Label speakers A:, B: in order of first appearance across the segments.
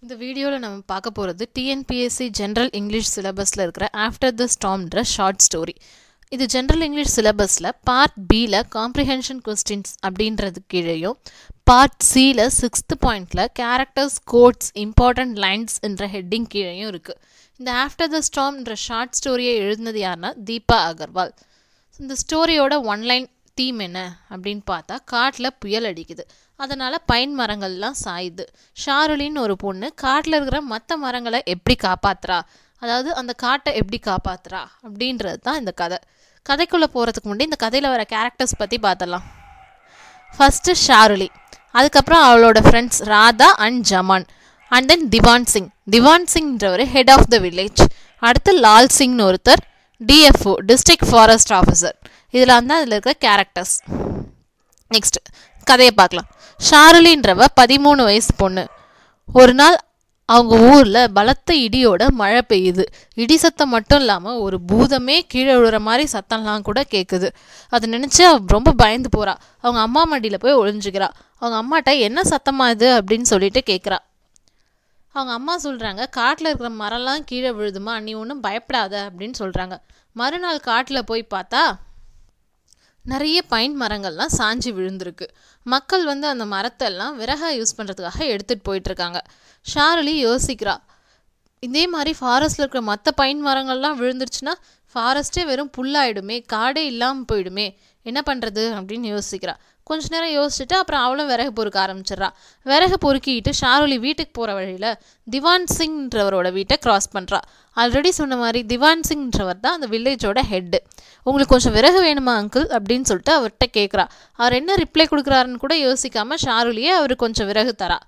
A: இந்த வீடியோவில் நம்ம பார்க்க போகிறது டிஎன்பிஎஸ்சி ஜென்ரல் இங்கிலீஷ் சிலபஸில் இருக்கிற ஆஃப்டர் த ஸ்டார்ம்ன்ற ஷார்ட் ஸ்டோரி. இது ஜென்ரல் இங்கிலீஷ் சிலபஸில் பார்ட் பியில் காம்ப்ரிஹென்ஷன் கொஸ்டின்ஸ் அப்படின்றது கீழேயும், பார்ட் சியில் 6th பாயிண்டில் கேரக்டர்ஸ், கோட்ஸ், இம்பார்ட்டன்ட் லைன்ஸ் என்ற ஹெட்டிங் கீழேயும் இருக்குது. இந்த ஆஃப்டர் த ஸ்டார்ம்ன்ற ஷார்ட் ஸ்டோரியை எழுதினது யாருன்னா தீபா அகர்வால். இந்த ஸ்டோரியோட ஒன்லைன் தீம் என்ன அப்படின்னு பார்த்தா, காட்டில் புயல் அடிக்குது, அதனால் பைன் மரங்கள்லாம் சாயுது. ஷாருலின்னு ஒரு பொண்ணு காட்டில் இருக்கிற மற்ற மரங்களை எப்படி காப்பாற்றுறா, அதாவது அந்த காட்டை எப்படி காப்பாற்றுறா அப்படின்றது தான் இந்த கதை. கதைக்குள்ளே போகிறதுக்கு முன்னாடி இந்த கதையில் வர கேரக்டர்ஸ் பற்றி பார்த்துடலாம். ஃபஸ்ட்டு ஷாருலி, அதுக்கப்புறம் அவளோட friends Radha and Jaman, and then Diwan Singh. Diwan சிங்ன்றவர் ஹெட் ஆஃப் த வில்லேஜ். அடுத்து லால் சிங்னு ஒருத்தர், டிஎஃப்ஓ டிஸ்ட்ரிக்ட் ஃபாரஸ்ட் ஆஃபீஸர். இதெல்லாம் தான் அதில் இருக்கிற கேரக்டர்ஸ். நெக்ஸ்ட் கதையை பார்க்கலாம். ஷாருலின்றவ 13 வயசு பொண்ணு. ஒரு நாள் அவங்க ஊரில் பலத்த இடியோட மழை பெய்யுது. இடி சத்தம் மட்டும் இல்லாமல் ஒரு பூதமே கீழே விழுற மாதிரி சத்தம்லாம் கூட கேட்குது. அதை நினச்சி ரொம்ப பயந்து போகிறா. அவங்க அம்மா மடியில் போய் ஒளிஞ்சுக்கிறா. அவங்க அம்மாட்ட என்ன சத்தமா இது அப்படின்னு சொல்லிட்டு கேட்குறா. அவங்க அம்மா சொல்கிறாங்க, காட்டில் இருக்கிற மரம்லாம் கீழே விழுதுமா, நீ ஒன்றும் பயப்படாத அப்படின்னு சொல்கிறாங்க. மறுநாள் காட்டில் போய் பார்த்தா நிறைய பைன் மரங்கள்லாம் சாஞ்சி விழுந்திருக்கு. மக்கள் அந்த மரத்தெல்லாம் விறகாக யூஸ் பண்ணுறதுக்காக எடுத்துகிட்டு போயிட்டுருக்காங்க. ஷாருலி யோசிக்கிறா, இதே மாதிரி ஃபாரஸ்ட்டில் இருக்கிற மற்ற பைன் மரங்கள்லாம் விழுந்துருச்சுன்னா ஃபாரஸ்ட்டே வெறும் புல்லாயிடுமே, காடே இல்லாமல் போயிடுமே, என்ன பண்ணுறது அப்படின்னு யோசிக்கிறா. கொஞ்ச நேரம் யோசிச்சுட்டு அப்புறம் அவளும் விறகு பொறுக்க ஆரம்பிச்சிட்றா. விறகு பொறுக்கிட்டு ஷாருலி வீட்டுக்கு போகிற வழியில் திவான் சிங்ன்றவரோட வீட்டை க்ராஸ் பண்ணுறா. ஆல்ரெடி சொன்ன மாதிரி திவான் சிங்ன்றவர் தான் அந்த வில்லேஜோட ஹெட்டு. உங்களுக்கு கொஞ்சம் விறகு வேணுமா அங்கிள் அப்படின்னு சொல்லிட்டு அவர்கிட்ட கேட்குறா. அவர் என்ன ரிப்ளை கொடுக்குறாருன்னு கூட யோசிக்காமல் ஷாருலியே அவர் கொஞ்சம் விறகு தரா.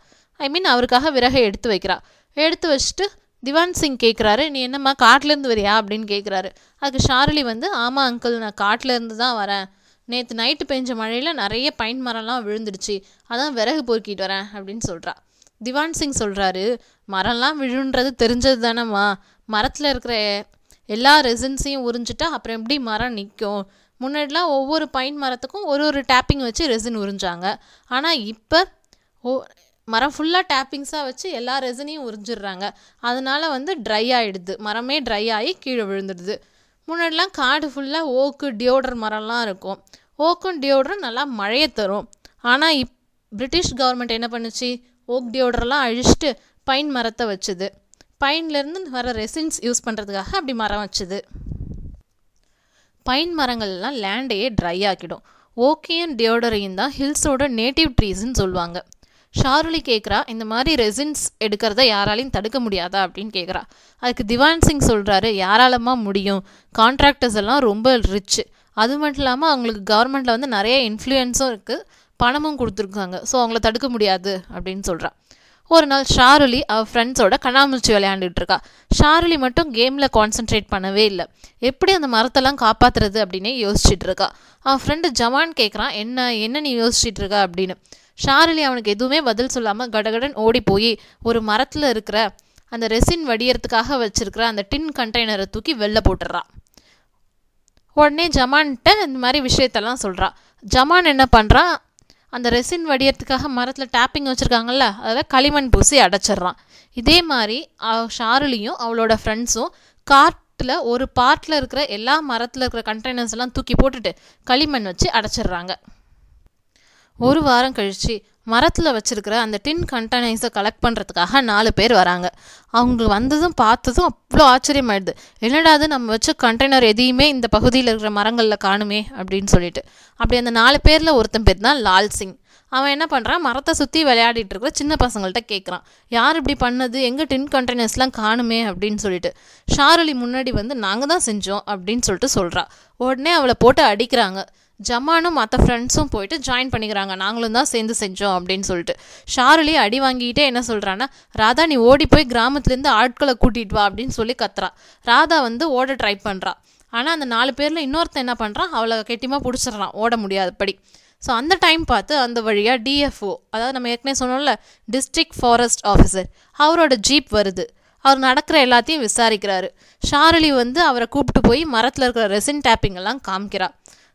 A: அவருக்காக விறகை எடுத்து வைக்கிறா. எடுத்து வச்சுட்டு திவான் சிங் கேட்குறாரு, நீ என்னம்மா காட்டிலேருந்து வரியா அப்படின்னு கேட்குறாரு. அதுக்கு ஷாருலி ஆமாம் அங்கிள், நான் காட்டிலேருந்து தான் வரேன். நேற்று நைட்டு பெஞ்ச மழையில் நிறைய பைன் மரம்லாம் விழுந்துடுச்சு, அதான் விறகு பொறுக்கிட்டு வரேன் அப்படின்னு சொல்கிறா. திவான் சிங் சொல்கிறாரு, மரம்லாம் விழுன்றது தெரிஞ்சது தானேம்மா, மரத்தில் இருக்கிற எல்லா ரெசின்ஸையும் உறிஞ்சிட்டா அப்புறம் எப்படி மரம் நிற்கும்? முன்னாடிலாம் ஒவ்வொரு பைன் மரத்துக்கும் ஒரு டேப்பிங் வச்சு ரெசின் உறிஞ்சாங்க. ஆனால் இப்போ மரம் ஃபுல்லாக டேப்பிங்ஸாக வச்சு எல்லா ரெசினையும் உறிஞ்சிடுறாங்க. அதனால் ட்ரை ஆகிடுது, மரமே ட்ரை ஆகி கீழே விழுந்துடுது. முன்னாடிலாம் காடு ஃபுல்லாக ஓக்கு, டியோடர் மரம்லாம் இருக்கும். ஓக்கும் டியோடரும் நல்லா மழையை தரும். ஆனால் பிரிட்டிஷ் கவர்மெண்ட் என்ன பண்ணுச்சு, ஓக் டியோடர்லாம் அழிச்சிட்டு பைன் மரத்தை வச்சுது. பைன்லேருந்து வர ரெசின்ஸ் யூஸ் பண்ணுறதுக்காக அப்படி மரம் வச்சுது. பைன் மரங்கள்லாம் லேண்டையே ட்ரை ஆக்கிடும். ஓக்கையும் டியோடரையும் தான் ஹில்ஸோட நேட்டிவ் ட்ரீஸ்ன்னு சொல்லுவாங்க. ஷாருலி கேட்குறா, இந்த மாதிரி ரெசின்ஸ் எடுக்கிறத யாராலையும் தடுக்க முடியாதா அப்படின்னு கேட்குறா. அதுக்கு திவான் சிங் சொல்கிறாரு, யாராலமா முடியும், கான்ட்ராக்டர்ஸ் எல்லாம் ரொம்ப ரிச்சு, அது மட்டும் இல்லாமல் அவங்களுக்கு கவர்மெண்ட்டில் நிறைய இன்ஃப்ளூயன்ஸும் இருக்குது, பணமும் கொடுத்துருக்காங்க, ஸோ அவங்கள தடுக்க முடியாது அப்படின்னு சொல்கிறா. ஒரு நாள் ஷாருலி அவள் ஃப்ரெண்ட்ஸோட கண்ணாமூச்சி விளையாண்டுட்டு இருக்கா. ஷாருலி மட்டும் கேமில் கான்சென்ட்ரேட் பண்ணவே இல்லை, எப்படி அந்த மரத்தெல்லாம் காப்பாற்றுறது அப்படின்னே யோசிச்சுட்டு இருக்கா. அவன் ஃப்ரெண்டு ஜமான் கேட்குறான், என்ன நீ யோசிச்சுட்டு இருக்கா அப்படின்னு. ஷாருலி அவனுக்கு எதுவுமே பதில் சொல்லாமல் கடகடன் ஓடி போய் ஒரு மரத்தில் இருக்கிற அந்த ரெசின் வடியறதுக்காக வச்சுருக்கிற அந்த டின் கண்டெய்னரை தூக்கி வெளில போட்டுடுறா. உடனே ஜமான்கிட்ட இந்த மாதிரி விஷயத்தெல்லாம் சொல்கிறா. ஜமான் என்ன பண்ணுறான், அந்த ரெசின் வடியறதுக்காக மரத்தில் டேப்பிங் வச்சுருக்காங்கல்ல, அதில் களிமண் பூசி அடைச்சிட்றான். இதே மாதிரி ஷாருலியும் அவளோட ஃப்ரெண்ட்ஸும் காட்டில் ஒரு பார்ட்டில் இருக்கிற எல்லா மரத்தில் இருக்கிற கண்டெய்னர்ஸ் எல்லாம் தூக்கி போட்டுட்டு களிமண் வச்சு அடைச்சிட்றாங்க. ஒரு வாரம் கழித்து மரத்தில் வச்சுருக்கிற அந்த டின் கண்டெய்னர்ஸை கலெக்ட் பண்ணுறதுக்காக 4 பேர் வராங்க. அவங்க வந்ததும் பார்த்ததும் அவ்வளோ ஆச்சரியமாயிடுது, என்னடாது நம்ம வச்ச கண்டெய்னர் எதையுமே இந்த பகுதியில் இருக்கிற மரங்களில் காணுமே அப்படின்னு சொல்லிட்டு. அப்படி அந்த 4 பேரில் ஒருத்தன் பேர் தான் லால் சிங். அவன் என்ன பண்ணுறான், மரத்தை சுற்றி விளையாடிட்டு இருக்கிற சின்ன பசங்கள்கிட்ட கேட்குறான், யார் இப்படி பண்ணது, எங்கள் டின் கண்டெய்னர்ஸ்லாம் காணுமே அப்படின்னு சொல்லிட்டு. ஷாருலி முன்னாடி நாங்கள் தான் செஞ்சோம் அப்படின்னு சொல்லிட்டு சொல்கிறா. உடனே அவளை போட்டு அடிக்கிறாங்க. ஜமானும் மற்ற ஃப்ரெண்ட்ஸும் போயிட்டு ஜாயின் பண்ணிக்கிறாங்க, நாங்களும் தான் சேர்ந்து செஞ்சோம் அப்படின்னு சொல்லிட்டு. ஷாருலி அடி வாங்கிக்கிட்டே என்ன சொல்கிறான்னா, ராதா நீ ஓடி போய் கிராமத்துலேருந்து ஆட்களை கூட்டிகிட்டு வா அப்படின்னு சொல்லி கத்துறா. ராதா ஓட ட்ரை பண்ணுறா. ஆனால் அந்த 4 பேரில் இன்னொருத்தன் என்ன பண்ணுறான், அவளை கெட்டியமாக பிடிச்சிட்றான், ஓட முடியாதபடி. ஸோ அந்த டைம் பார்த்து அந்த வழியாக டிஎஃப்ஓ, அதாவது நம்ம ஏற்கனவே சொன்னோம்ல டிஸ்ட்ரிக்ட் ஃபாரஸ்ட் ஆஃபீஸர், அவரோட ஜீப் வருது. அவர் நடக்கிற எல்லாத்தையும் விசாரிக்கிறாரு. ஷாருலி அவரை கூப்பிட்டு போய் மரத்தில் இருக்கிற ரெசின் டேப்பிங் எல்லாம் காமிக்கிறா.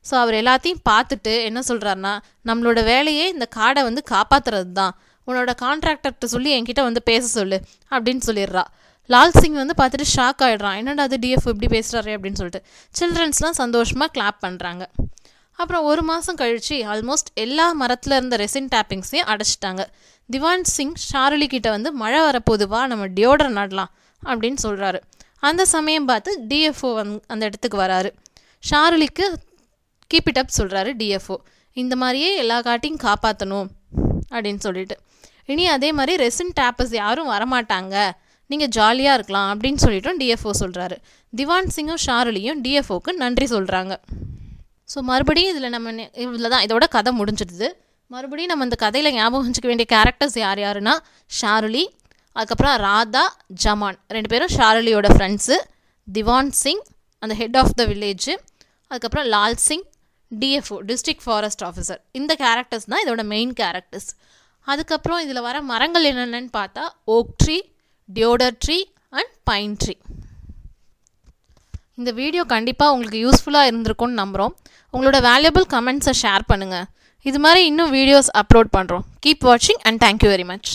A: ஸோ அவர் எல்லாத்தையும் பார்த்துட்டு என்ன சொல்கிறாருன்னா, நம்மளோட வேலையே இந்த காடை காப்பாற்றுறது தான், உன்னோட கான்ட்ராக்டர்கிட்ட சொல்லி என்கிட்ட வந்து பேச சொல்லு அப்படின்னு சொல்லிடுறா. லால் சிங் வந்து பார்த்துட்டு ஷாக் ஆகிடுறான். என்னடா அது டிஎஃப்ஓ இப்படி பேசுகிறாரு அப்படின்னு சொல்லிட்டு. சில்ட்ரன்ஸ்லாம் சந்தோஷமாக கிளாப் பண்ணுறாங்க. அப்புறம் 1 மாதம் கழித்து ஆல்மோஸ்ட் எல்லா மரத்தில் இருந்த ரெசின் டேப்பிங்ஸையும் அடைச்சிட்டாங்க. திவான் சிங் ஷாருலி கிட்ட வந்து மழை வரப்போதுவா நம்ம டியோடர் நடலாம் அப்படின்னு சொல்கிறாரு. அந்த சமயம் பார்த்து டிஎஃப்ஓ அந்த இடத்துக்கு வராரு. ஷாருலிக்கு கீப் இட் அப் சொல்கிறாரு டிஎஃப்ஓ. இந்த மாதிரியே எல்லா காட்டையும் காப்பாற்றணும் அப்படின்னு சொல்லிட்டு. இனி அதே மாதிரி ரெசின் டேப்பர்ஸ் யாரும் வரமாட்டாங்க, நீங்கள் ஜாலியாக இருக்கலாம் அப்படின்னு சொல்லிட்டும் டிஎஃப்ஓ சொல்கிறாரு. திவான் சிங்கும் ஷாருலியும் டிஎஃப்ஓக்கு நன்றி சொல்கிறாங்க. ஸோ மறுபடியும் இதில் நம்ம இதில் தான் இதோட கதை முடிஞ்சிடுது. மறுபடியும் நம்ம இந்த கதையில் ஞாபகம் வச்சுக்க வேண்டிய கேரக்டர்ஸ் யார் யாருன்னா ஷாருலி, அதுக்கப்புறம் ராதா, ஜமான் 2 பேரும் ஷாருலியோட ஃப்ரெண்ட்ஸு, திவான் சிங் அந்த ஹெட் ஆஃப் த வில்லேஜு, அதுக்கப்புறம் Lal Singh DFO district forest officer. இந்த கேரக்டர்ஸ் தான் இதோட மெயின் கேரக்டர்ஸ். அதுக்கப்புறம் இதில் வர மரங்கள் என்னென்னு பார்த்தா oak tree, deodar tree and pine tree. இந்த வீடியோ கண்டிப்பாக உங்களுக்கு யூஸ்ஃபுல்லாக இருந்திருக்கும்னு நம்புகிறோம். உங்களோட வேல்யூபிள் கமெண்ட்ஸை ஷேர் பண்ணுங்கள். இது மாதிரி இன்னும் வீடியோஸ் அப்லோட் பண்ணுறோம். கீப் வாட்சிங் அண்ட் தேங்க்யூ வெரி மச்.